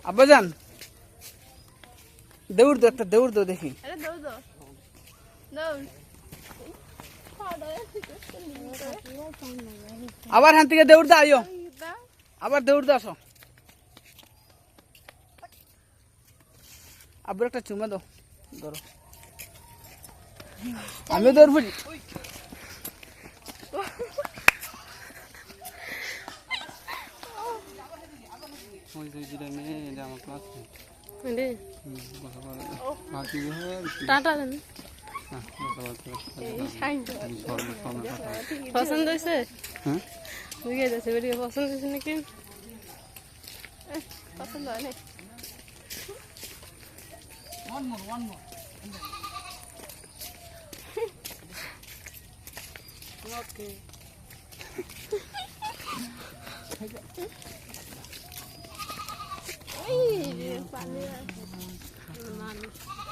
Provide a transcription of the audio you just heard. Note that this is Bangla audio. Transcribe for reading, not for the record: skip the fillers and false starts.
আব্বাজান দৌড় দো, একটা দৌড় দো দেখি। আবার হান থেকে দৌড় দা, আইও আবার দৌড় দা, আসো। আব্বুর একটা চুমা দাও, ধরো। আমিও দৌড়বো। পছন্দ হয়েছে? পছন্দ হয়েছে নাকি? পছন্দ হয় না।